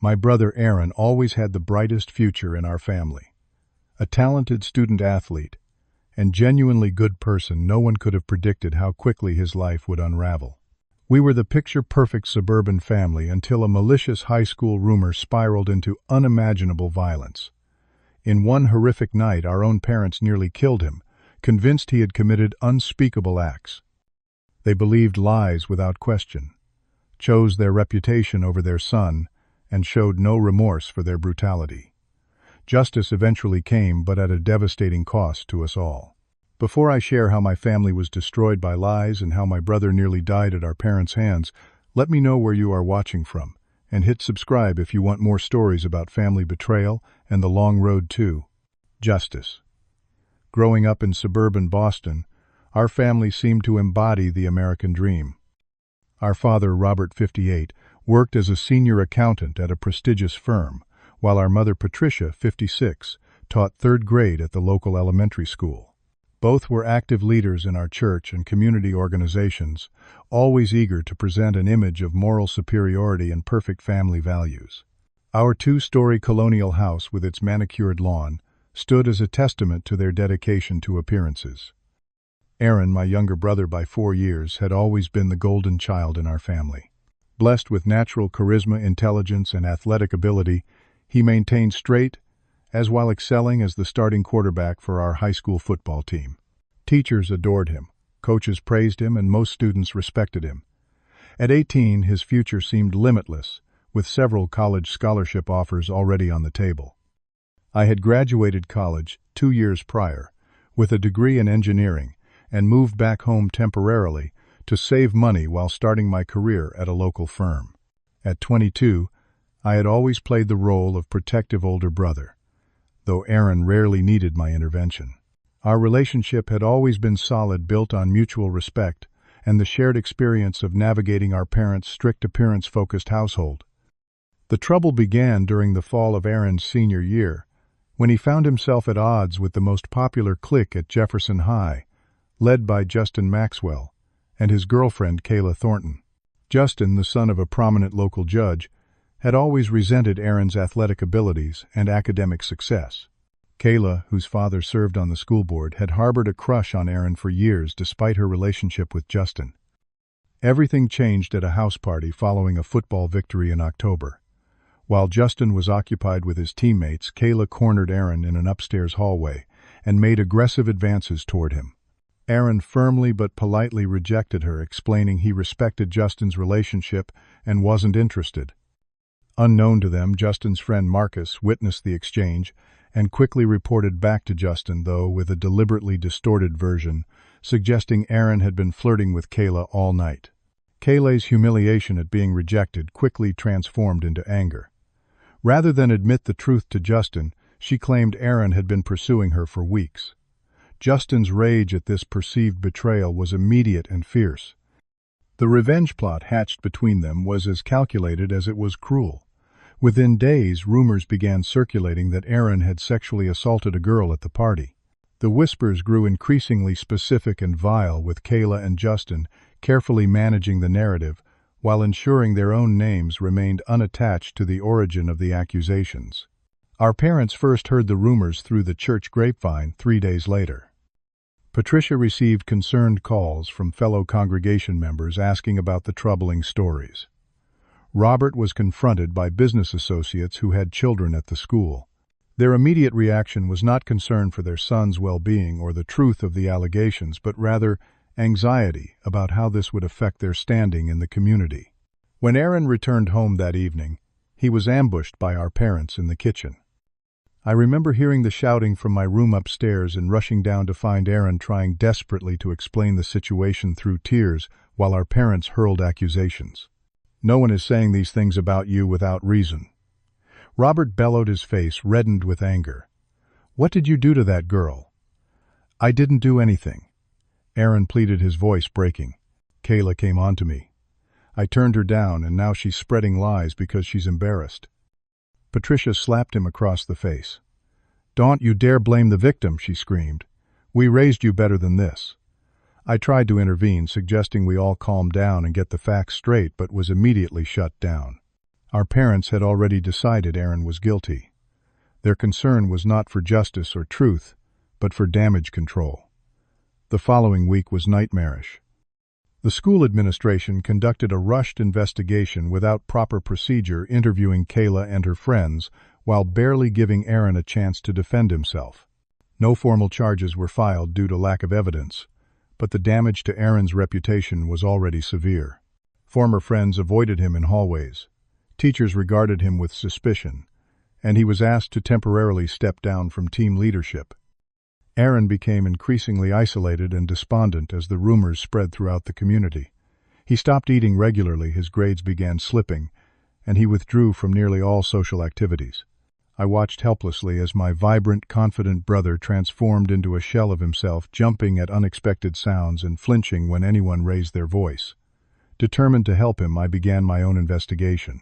My brother Aaron always had the brightest future in our family. A talented student athlete and genuinely good person, no one could have predicted how quickly his life would unravel. We were the picture-perfect suburban family until a malicious high school rumor spiraled into unimaginable violence. In one horrific night, our own parents nearly killed him, convinced he had committed unspeakable acts. They believed lies without question, chose their reputation over their son, and showed no remorse for their brutality. Justice eventually came, but at a devastating cost to us all. Before I share how my family was destroyed by lies and how my brother nearly died at our parents' hands, let me know where you are watching from, and hit subscribe if you want more stories about family betrayal and the long road to justice. Growing up in suburban Boston, our family seemed to embody the American dream. Our father, Robert, 58, worked as a senior accountant at a prestigious firm, while our mother, Patricia, 56, taught third grade at the local elementary school. Both were active leaders in our church and community organizations, always eager to present an image of moral superiority and perfect family values. Our two-story colonial house with its manicured lawn stood as a testament to their dedication to appearances. Aaron, my younger brother by 4 years, had always been the golden child in our family. Blessed with natural charisma, intelligence, and athletic ability, he maintained straight, as while excelling as the starting quarterback for our high school football team. Teachers adored him, coaches praised him, and most students respected him. At 18, his future seemed limitless, with several college scholarship offers already on the table. I had graduated college 2 years prior, with a degree in engineering, and moved back home temporarily to save money while starting my career at a local firm. At 22, I had always played the role of protective older brother, though Aaron rarely needed my intervention. Our relationship had always been solid, built on mutual respect and the shared experience of navigating our parents' strict appearance-focused household. The trouble began during the fall of Aaron's senior year, when he found himself at odds with the most popular clique at Jefferson High, led by Justin Maxwell and his girlfriend Kayla Thornton. Justin, the son of a prominent local judge, had always resented Aaron's athletic abilities and academic success. Kayla, whose father served on the school board, had harbored a crush on Aaron for years despite her relationship with Justin. Everything changed at a house party following a football victory in October. While Justin was occupied with his teammates, Kayla cornered Aaron in an upstairs hallway and made aggressive advances toward him. Aaron firmly but politely rejected her, explaining he respected Justin's relationship and wasn't interested. Unknown to them, Justin's friend Marcus witnessed the exchange and quickly reported back to Justin, though with a deliberately distorted version, suggesting Aaron had been flirting with Kayla all night. Kayla's humiliation at being rejected quickly transformed into anger. Rather than admit the truth to Justin, she claimed Aaron had been pursuing her for weeks. Justin's rage at this perceived betrayal was immediate and fierce. The revenge plot hatched between them was as calculated as it was cruel. Within days, rumors began circulating that Aaron had sexually assaulted a girl at the party. The whispers grew increasingly specific and vile, with Kayla and Justin carefully managing the narrative while ensuring their own names remained unattached to the origin of the accusations. Our parents first heard the rumors through the church grapevine 3 days later. Patricia received concerned calls from fellow congregation members asking about the troubling stories. Robert was confronted by business associates who had children at the school. Their immediate reaction was not concern for their son's well-being or the truth of the allegations, but rather anxiety about how this would affect their standing in the community. When Aaron returned home that evening, he was ambushed by our parents in the kitchen. I remember hearing the shouting from my room upstairs and rushing down to find Aaron trying desperately to explain the situation through tears while our parents hurled accusations. "No one is saying these things about you without reason." Robert bellowed, his face reddened with anger. "What did you do to that girl?" "I didn't do anything," Aaron pleaded, his voice breaking. "Kayla came on to me. I turned her down, and now she's spreading lies because she's embarrassed." Patricia slapped him across the face. "Don't you dare blame the victim," she screamed. "We raised you better than this." I tried to intervene, suggesting we all calm down and get the facts straight, but was immediately shut down. Our parents had already decided Aaron was guilty. Their concern was not for justice or truth, but for damage control. The following week was nightmarish. The school administration conducted a rushed investigation without proper procedure, interviewing Kayla and her friends while barely giving Aaron a chance to defend himself. No formal charges were filed due to lack of evidence, but the damage to Aaron's reputation was already severe. Former friends avoided him in hallways. Teachers regarded him with suspicion, and he was asked to temporarily step down from team leadership. Aaron became increasingly isolated and despondent as the rumors spread throughout the community. He stopped eating regularly, his grades began slipping, and he withdrew from nearly all social activities. I watched helplessly as my vibrant, confident brother transformed into a shell of himself, jumping at unexpected sounds and flinching when anyone raised their voice. Determined to help him, I began my own investigation.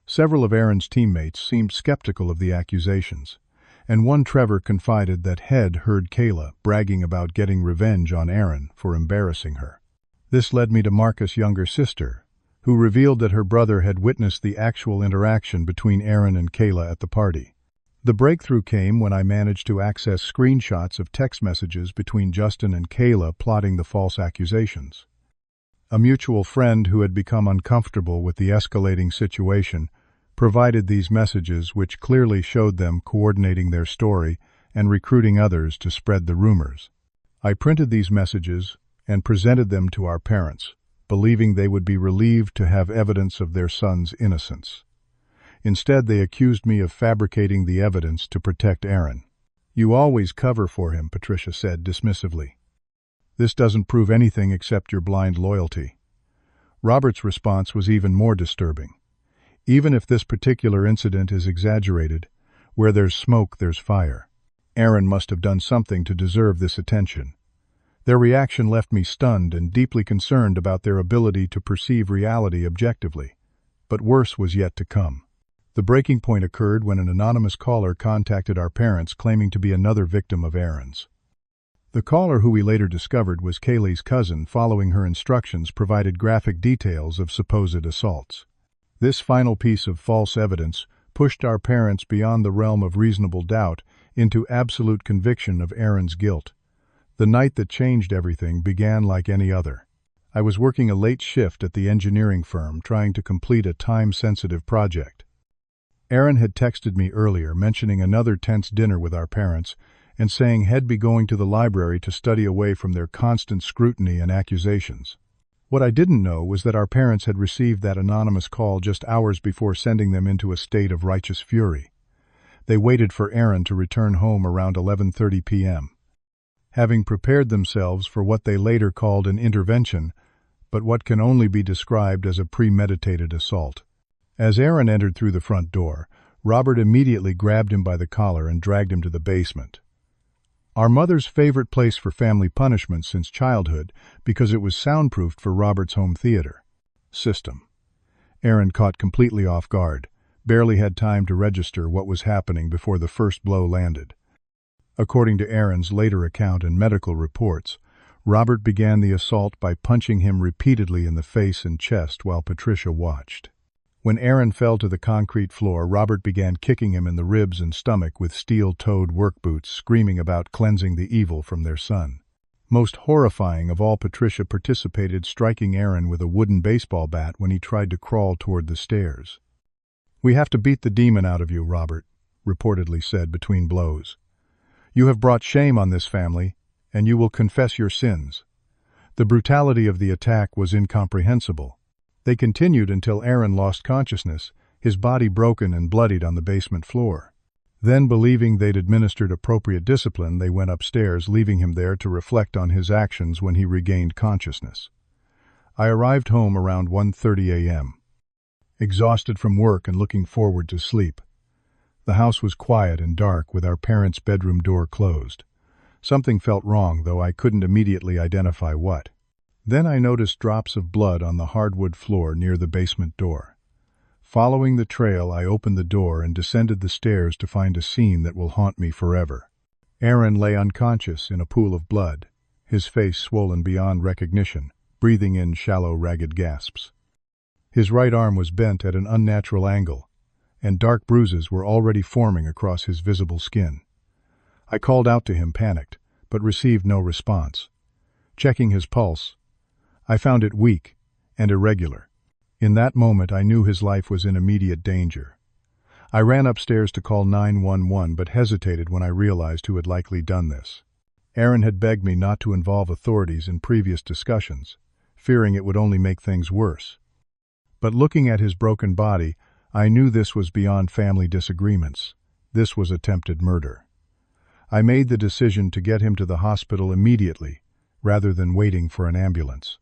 Several of Aaron's teammates seemed skeptical of the accusations, and one, Trevor, confided that Head heard Kayla bragging about getting revenge on Aaron for embarrassing her. This led me to Marcus' younger sister, who revealed that her brother had witnessed the actual interaction between Aaron and Kayla at the party. The breakthrough came when I managed to access screenshots of text messages between Justin and Kayla plotting the false accusations. A mutual friend who had become uncomfortable with the escalating situation provided these messages, which clearly showed them coordinating their story and recruiting others to spread the rumors. I printed these messages and presented them to our parents, believing they would be relieved to have evidence of their son's innocence. Instead, they accused me of fabricating the evidence to protect Aaron. "You always cover for him," Patricia said dismissively. "This doesn't prove anything except your blind loyalty." Robert's response was even more disturbing. "Even if this particular incident is exaggerated, where there's smoke, there's fire. Aaron must have done something to deserve this attention." Their reaction left me stunned and deeply concerned about their ability to perceive reality objectively. But worse was yet to come. The breaking point occurred when an anonymous caller contacted our parents claiming to be another victim of Aaron's. The caller, who we later discovered was Kaylee's cousin, following her instructions, provided graphic details of supposed assaults. This final piece of false evidence pushed our parents beyond the realm of reasonable doubt into absolute conviction of Aaron's guilt. The night that changed everything began like any other. I was working a late shift at the engineering firm, trying to complete a time-sensitive project. Aaron had texted me earlier, mentioning another tense dinner with our parents and saying he'd be going to the library to study away from their constant scrutiny and accusations. What I didn't know was that our parents had received that anonymous call just hours before sending them into a state of righteous fury. They waited for Aaron to return home around 11:30 p.m. Having prepared themselves for what they later called an intervention, but what can only be described as a premeditated assault. As Aaron entered through the front door, Robert immediately grabbed him by the collar and dragged him to the basement. Our mother's favorite place for family punishment since childhood, because it was soundproofed for Robert's home theater system. Aaron, caught completely off guard, barely had time to register what was happening before the first blow landed. According to Aaron's later account and medical reports, Robert began the assault by punching him repeatedly in the face and chest while Patricia watched. When Aaron fell to the concrete floor, Robert began kicking him in the ribs and stomach with steel-toed work boots, screaming about cleansing the evil from their son. Most horrifying of all, Patricia participated, striking Aaron with a wooden baseball bat when he tried to crawl toward the stairs. "We have to beat the demon out of you," Robert reportedly said between blows. "You have brought shame on this family, and you will confess your sins." The brutality of the attack was incomprehensible. They continued until Aaron lost consciousness, his body broken and bloodied on the basement floor. Then, believing they'd administered appropriate discipline, they went upstairs, leaving him there to reflect on his actions when he regained consciousness. I arrived home around 1:30 a.m., exhausted from work and looking forward to sleep. The house was quiet and dark, with our parents' bedroom door closed. Something felt wrong, though I couldn't immediately identify what. Then I noticed drops of blood on the hardwood floor near the basement door. Following the trail, I opened the door and descended the stairs to find a scene that will haunt me forever. Aaron lay unconscious in a pool of blood, his face swollen beyond recognition, breathing in shallow, ragged gasps. His right arm was bent at an unnatural angle, and dark bruises were already forming across his visible skin. I called out to him, panicked, but received no response. Checking his pulse, I found it weak and irregular. In that moment, I knew his life was in immediate danger. I ran upstairs to call 911, but hesitated when I realized who had likely done this. Aaron had begged me not to involve authorities in previous discussions, fearing it would only make things worse. But looking at his broken body, I knew this was beyond family disagreements. This was attempted murder. I made the decision to get him to the hospital immediately, rather than waiting for an ambulance.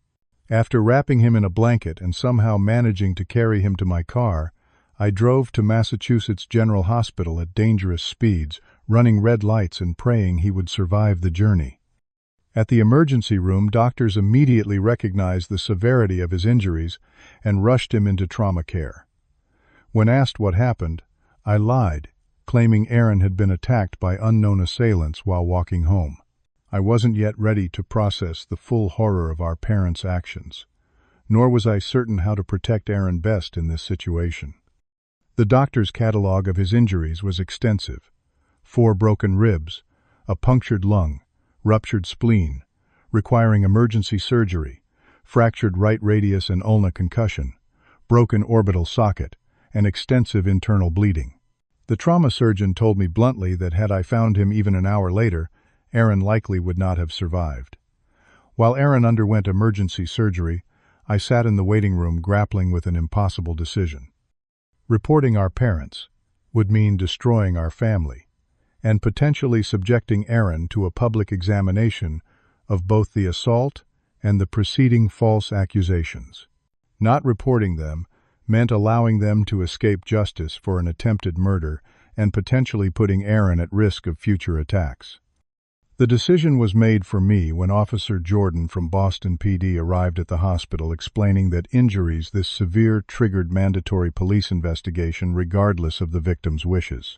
After wrapping him in a blanket and somehow managing to carry him to my car, I drove to Massachusetts General Hospital at dangerous speeds, running red lights and praying he would survive the journey. At the emergency room, doctors immediately recognized the severity of his injuries and rushed him into trauma care. When asked what happened, I lied, claiming Aaron had been attacked by unknown assailants while walking home. I wasn't yet ready to process the full horror of our parents' actions, nor was I certain how to protect Aaron best in this situation. The doctor's catalog of his injuries was extensive: 4 broken ribs, a punctured lung, ruptured spleen, requiring emergency surgery, fractured right radius and ulna concussion, broken orbital socket, and extensive internal bleeding. The trauma surgeon told me bluntly that had I found him even an hour later, Aaron likely would not have survived. While Aaron underwent emergency surgery, I sat in the waiting room grappling with an impossible decision. Reporting our parents would mean destroying our family, and potentially subjecting Aaron to a public examination of both the assault and the preceding false accusations. Not reporting them meant allowing them to escape justice for an attempted murder and potentially putting Aaron at risk of future attacks. The decision was made for me when Officer Jordan from Boston PD arrived at the hospital, explaining that injuries this severe triggered mandatory police investigation regardless of the victim's wishes.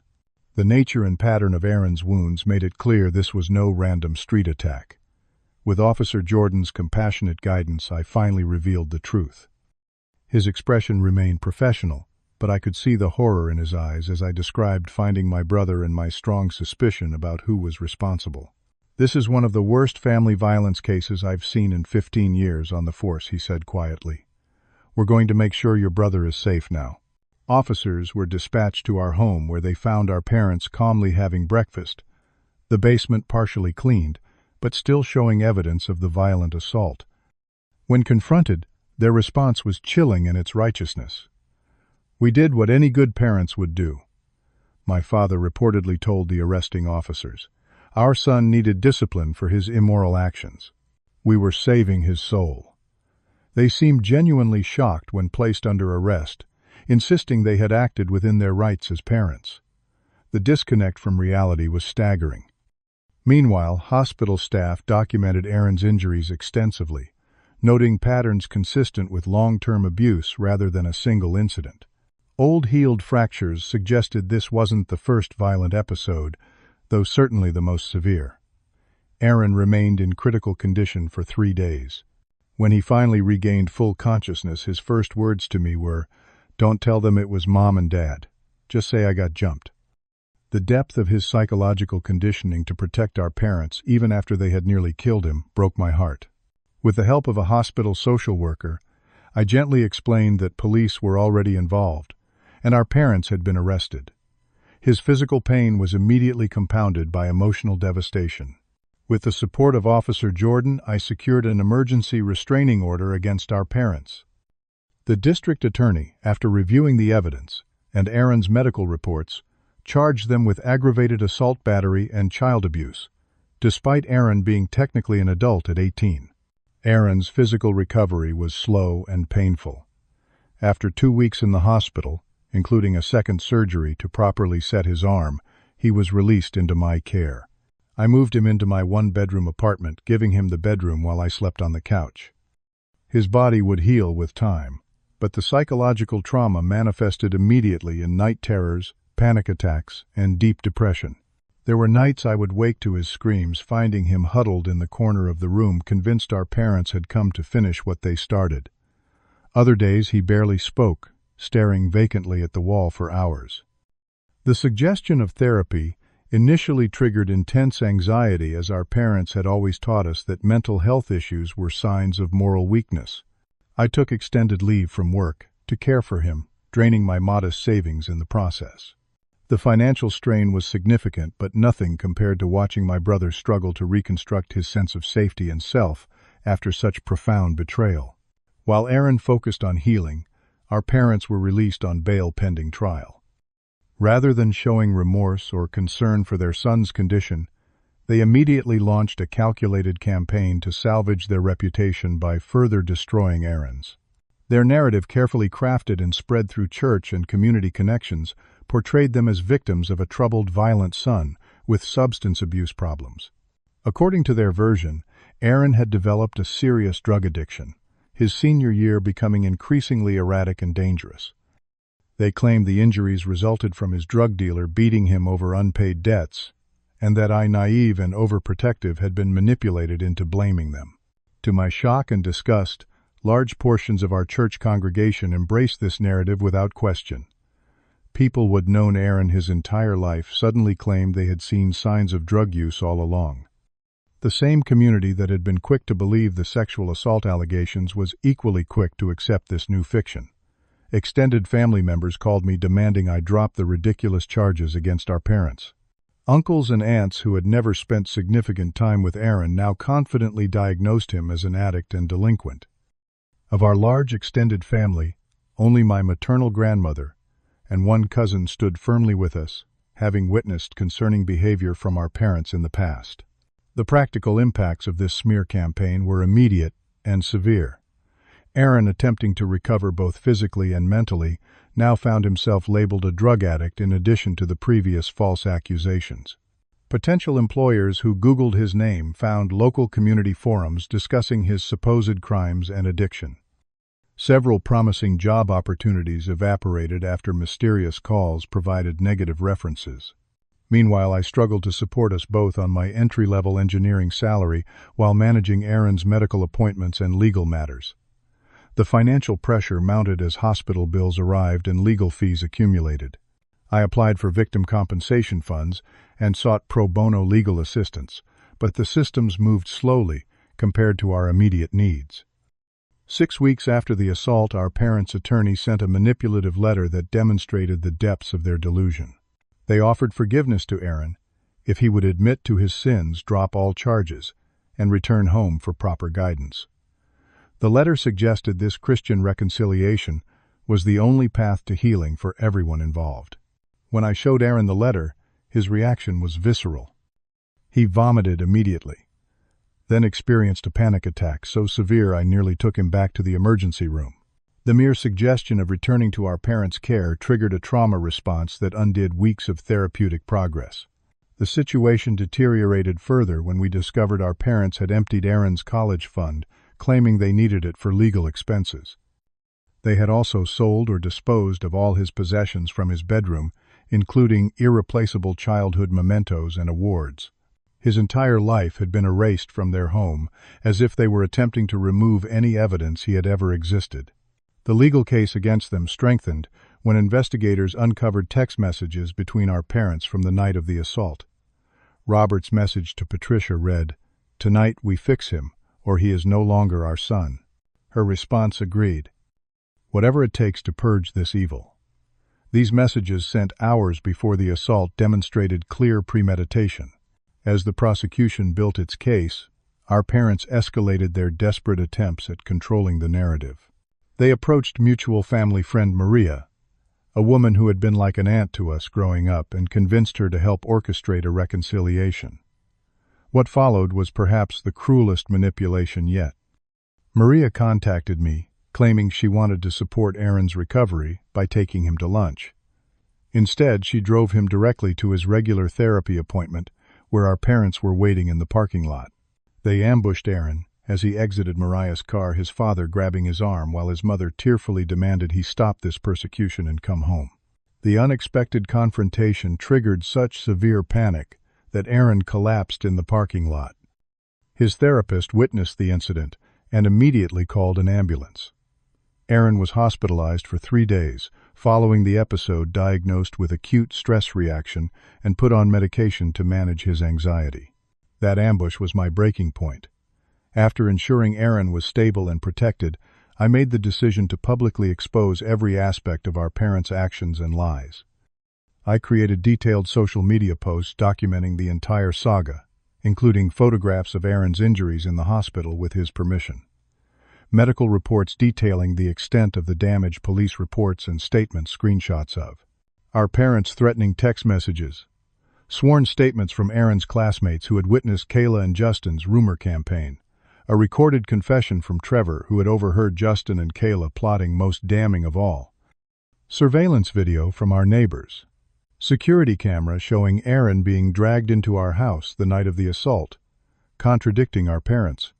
The nature and pattern of Aaron's wounds made it clear this was no random street attack. With Officer Jordan's compassionate guidance, I finally revealed the truth. His expression remained professional, but I could see the horror in his eyes as I described finding my brother and my strong suspicion about who was responsible. "This is one of the worst family violence cases I've seen in 15 years on the force," he said quietly. "We're going to make sure your brother is safe now." Officers were dispatched to our home, where they found our parents calmly having breakfast, the basement partially cleaned, but still showing evidence of the violent assault. When confronted, their response was chilling in its righteousness. "We did what any good parents would do," my father reportedly told the arresting officers. "Our son needed discipline for his immoral actions. We were saving his soul." They seemed genuinely shocked when placed under arrest, insisting they had acted within their rights as parents. The disconnect from reality was staggering. Meanwhile, hospital staff documented Aaron's injuries extensively, noting patterns consistent with long-term abuse rather than a single incident. Old healed fractures suggested this wasn't the first violent episode, though certainly the most severe. Aaron remained in critical condition for 3 days. When he finally regained full consciousness, his first words to me were, "Don't tell them it was Mom and Dad. Just say I got jumped." The depth of his psychological conditioning to protect our parents, even after they had nearly killed him, broke my heart. With the help of a hospital social worker, I gently explained that police were already involved, and our parents had been arrested. His physical pain was immediately compounded by emotional devastation. With the support of Officer Jordan, I secured an emergency restraining order against our parents. The district attorney, after reviewing the evidence and Aaron's medical reports, charged them with aggravated assault battery and child abuse, despite Aaron being technically an adult at 18. Aaron's physical recovery was slow and painful. After 2 weeks in the hospital, including a second surgery to properly set his arm, he was released into my care. I moved him into my 1-bedroom apartment, giving him the bedroom while I slept on the couch. His body would heal with time, but the psychological trauma manifested immediately in night terrors, panic attacks, and deep depression. There were nights I would wake to his screams, finding him huddled in the corner of the room, convinced our parents had come to finish what they started. Other days he barely spoke, staring vacantly at the wall for hours. The suggestion of therapy initially triggered intense anxiety, as our parents had always taught us that mental health issues were signs of moral weakness. I took extended leave from work to care for him, draining my modest savings in the process. The financial strain was significant, but nothing compared to watching my brother struggle to reconstruct his sense of safety and self after such profound betrayal. While Aaron focused on healing, our parents were released on bail pending trial. Rather than showing remorse or concern for their son's condition, they immediately launched a calculated campaign to salvage their reputation by further destroying Aaron's. Their narrative, carefully crafted and spread through church and community connections, portrayed them as victims of a troubled, violent son with substance abuse problems. According to their version, Aaron had developed a serious drug addiction, his senior year becoming increasingly erratic and dangerous. They claimed the injuries resulted from his drug dealer beating him over unpaid debts, and that I, naive and overprotective, had been manipulated into blaming them. To my shock and disgust, large portions of our church congregation embraced this narrative without question. People who had known Aaron his entire life suddenly claimed they had seen signs of drug use all along. The same community that had been quick to believe the sexual assault allegations was equally quick to accept this new fiction. Extended family members called me, demanding I drop the ridiculous charges against our parents. Uncles and aunts who had never spent significant time with Aaron now confidently diagnosed him as an addict and delinquent. Of our large extended family, only my maternal grandmother and one cousin stood firmly with us, having witnessed concerning behavior from our parents in the past. The practical impacts of this smear campaign were immediate and severe. Aaron, attempting to recover both physically and mentally, now found himself labeled a drug addict in addition to the previous false accusations. Potential employers who Googled his name found local community forums discussing his supposed crimes and addiction. Several promising job opportunities evaporated after mysterious calls provided negative references. Meanwhile, I struggled to support us both on my entry-level engineering salary while managing Aaron's medical appointments and legal matters. The financial pressure mounted as hospital bills arrived and legal fees accumulated. I applied for victim compensation funds and sought pro bono legal assistance, but the systems moved slowly compared to our immediate needs. 6 weeks after the assault, our parents' attorney sent a manipulative letter that demonstrated the depths of their delusion. They offered forgiveness to Aaron if he would admit to his sins, drop all charges, and return home for proper guidance. The letter suggested this Christian reconciliation was the only path to healing for everyone involved. When I showed Aaron the letter, his reaction was visceral. He vomited immediately, then experienced a panic attack so severe I nearly took him back to the emergency room. The mere suggestion of returning to our parents' care triggered a trauma response that undid weeks of therapeutic progress. The situation deteriorated further when we discovered our parents had emptied Aaron's college fund, claiming they needed it for legal expenses. They had also sold or disposed of all his possessions from his bedroom, including irreplaceable childhood mementos and awards. His entire life had been erased from their home, as if they were attempting to remove any evidence he had ever existed. The legal case against them strengthened when investigators uncovered text messages between our parents from the night of the assault. Robert's message to Patricia read, "Tonight we fix him, or he is no longer our son." Her response agreed. "Whatever it takes to purge this evil." These messages, sent hours before the assault, demonstrated clear premeditation. As the prosecution built its case, our parents escalated their desperate attempts at controlling the narrative. They approached mutual family friend Maria, a woman who had been like an aunt to us growing up, and convinced her to help orchestrate a reconciliation. What followed was perhaps the cruelest manipulation yet. Maria contacted me, claiming she wanted to support Aaron's recovery by taking him to lunch. Instead, she drove him directly to his regular therapy appointment, where our parents were waiting in the parking lot. They ambushed Aaron as he exited Mariah's car, his father grabbing his arm while his mother tearfully demanded he stop this persecution and come home. The unexpected confrontation triggered such severe panic that Aaron collapsed in the parking lot. His therapist witnessed the incident and immediately called an ambulance. Aaron was hospitalized for 3 days, following the episode diagnosed with acute stress reaction and put on medication to manage his anxiety. That ambush was my breaking point. After ensuring Aaron was stable and protected, I made the decision to publicly expose every aspect of our parents' actions and lies. I created detailed social media posts documenting the entire saga, including photographs of Aaron's injuries in the hospital with his permission. Medical reports detailing the extent of the damage, police reports and statements screenshots of. Our parents' threatening text messages. Sworn statements from Aaron's classmates who had witnessed Kayla and Justin's rumor campaign. A recorded confession from Trevor, who had overheard Justin and Kayla plotting, most damning of all. Surveillance video from our neighbors. Security camera showing Aaron being dragged into our house the night of the assault, contradicting our parents.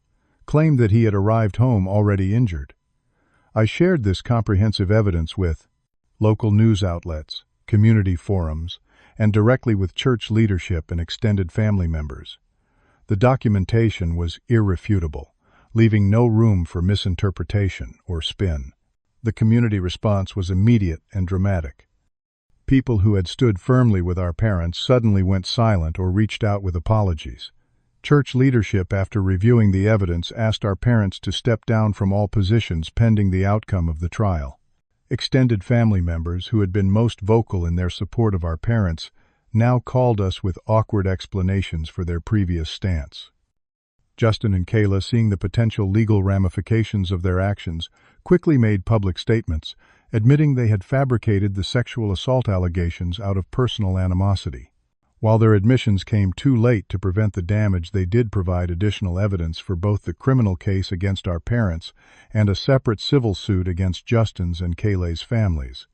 Claimed that he had arrived home already injured. I shared this comprehensive evidence with local news outlets, community forums, and directly with church leadership and extended family members. The documentation was irrefutable, leaving no room for misinterpretation or spin. The community response was immediate and dramatic. People who had stood firmly with our parents suddenly went silent or reached out with apologies. Church leadership, after reviewing the evidence, asked our parents to step down from all positions pending the outcome of the trial. Extended family members, who had been most vocal in their support of our parents, now called us with awkward explanations for their previous stance. Justin and Kayla, seeing the potential legal ramifications of their actions, quickly made public statements, admitting they had fabricated the sexual assault allegations out of personal animosity. While their admissions came too late to prevent the damage, they did provide additional evidence for both the criminal case against our parents and a separate civil suit against Justin's and Kayla's families.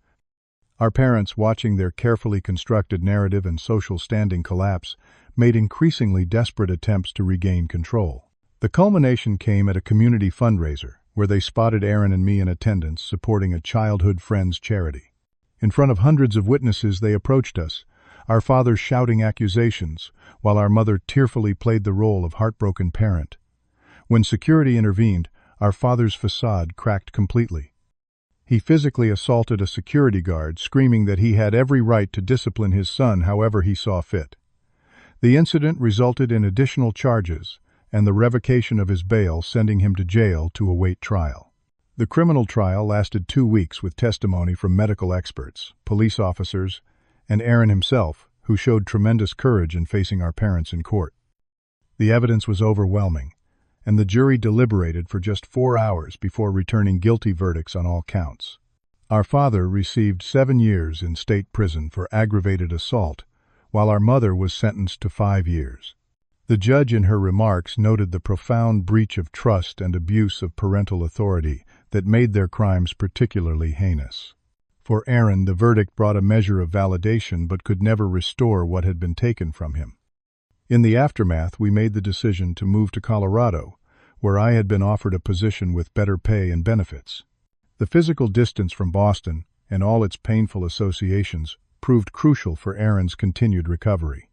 Our parents, watching their carefully constructed narrative and social standing collapse, made increasingly desperate attempts to regain control. The culmination came at a community fundraiser, where they spotted Aaron and me in attendance supporting a childhood friend's charity. In front of hundreds of witnesses, they approached us, our father shouting accusations, while our mother tearfully played the role of heartbroken parent. When security intervened, our father's facade cracked completely. He physically assaulted a security guard, screaming that he had every right to discipline his son however he saw fit. The incident resulted in additional charges and the revocation of his bail, sending him to jail to await trial. The criminal trial lasted 2 weeks with testimony from medical experts, police officers, and Aaron himself, who showed tremendous courage in facing our parents in court. The evidence was overwhelming, and the jury deliberated for just 4 hours before returning guilty verdicts on all counts. Our father received 7 years in state prison for aggravated assault, while our mother was sentenced to 5 years. The judge, in her remarks, noted the profound breach of trust and abuse of parental authority that made their crimes particularly heinous. For Aaron, the verdict brought a measure of validation but could never restore what had been taken from him. In the aftermath, we made the decision to move to Colorado, where I had been offered a position with better pay and benefits. The physical distance from Boston and all its painful associations proved crucial for Aaron's continued recovery.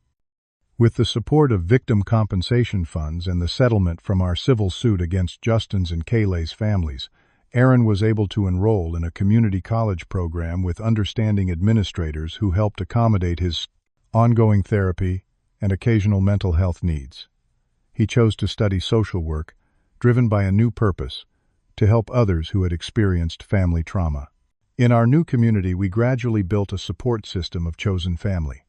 With the support of victim compensation funds and the settlement from our civil suit against Justin's and Kayla's families, Aaron was able to enroll in a community college program with understanding administrators who helped accommodate his ongoing therapy and occasional mental health needs. He chose to study social work, driven by a new purpose, to help others who had experienced family trauma. In our new community, we gradually built a support system of chosen family.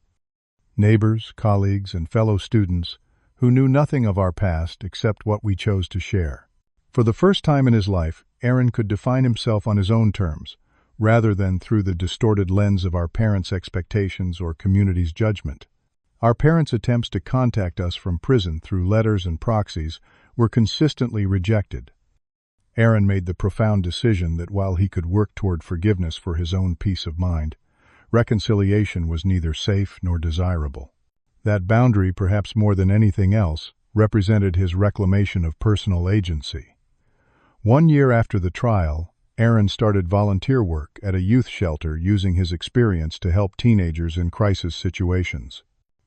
Neighbors, colleagues, and fellow students who knew nothing of our past except what we chose to share. For the first time in his life, Aaron could define himself on his own terms, rather than through the distorted lens of our parents' expectations or community's judgment. Our parents' attempts to contact us from prison through letters and proxies were consistently rejected. Aaron made the profound decision that while he could work toward forgiveness for his own peace of mind, reconciliation was neither safe nor desirable. That boundary, perhaps more than anything else, represented his reclamation of personal agency. 1 year after the trial, Aaron started volunteer work at a youth shelter, using his experience to help teenagers in crisis situations.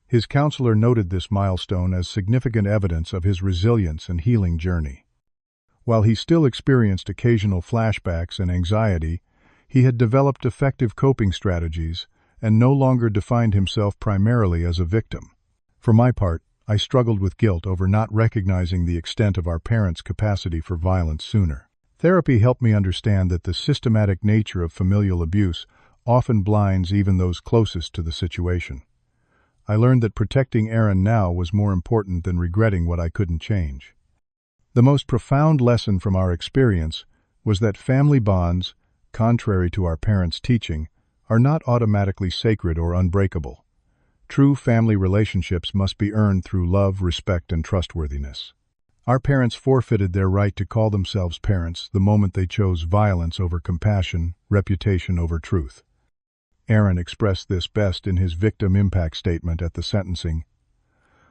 His counselor noted this milestone as significant evidence of his resilience and healing journey. While he still experienced occasional flashbacks and anxiety, he had developed effective coping strategies and no longer defined himself primarily as a victim. For my part, I struggled with guilt over not recognizing the extent of our parents' capacity for violence sooner. Therapy helped me understand that the systematic nature of familial abuse often blinds even those closest to the situation. I learned that protecting Aaron now was more important than regretting what I couldn't change. The most profound lesson from our experience was that family bonds, contrary to our parents' teaching, are not automatically sacred or unbreakable. True family relationships must be earned through love, respect, and trustworthiness. Our parents forfeited their right to call themselves parents the moment they chose violence over compassion, reputation over truth. Aaron expressed this best in his victim impact statement at the sentencing.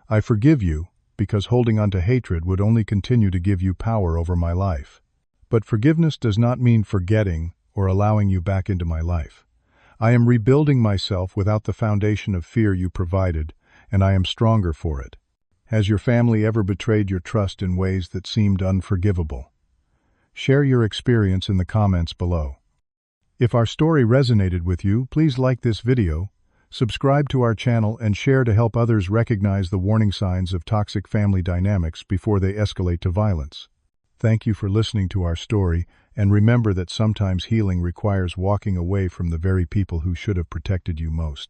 "I forgive you, because holding on to hatred would only continue to give you power over my life. But forgiveness does not mean forgetting or allowing you back into my life. I am rebuilding myself without the foundation of fear you provided, and I am stronger for it. Has your family ever betrayed your trust in ways that seemed unforgivable?" Share your experience in the comments below. If our story resonated with you, please like this video, subscribe to our channel, and share to help others recognize the warning signs of toxic family dynamics before they escalate to violence. Thank you for listening to our story, and remember that sometimes healing requires walking away from the very people who should have protected you most.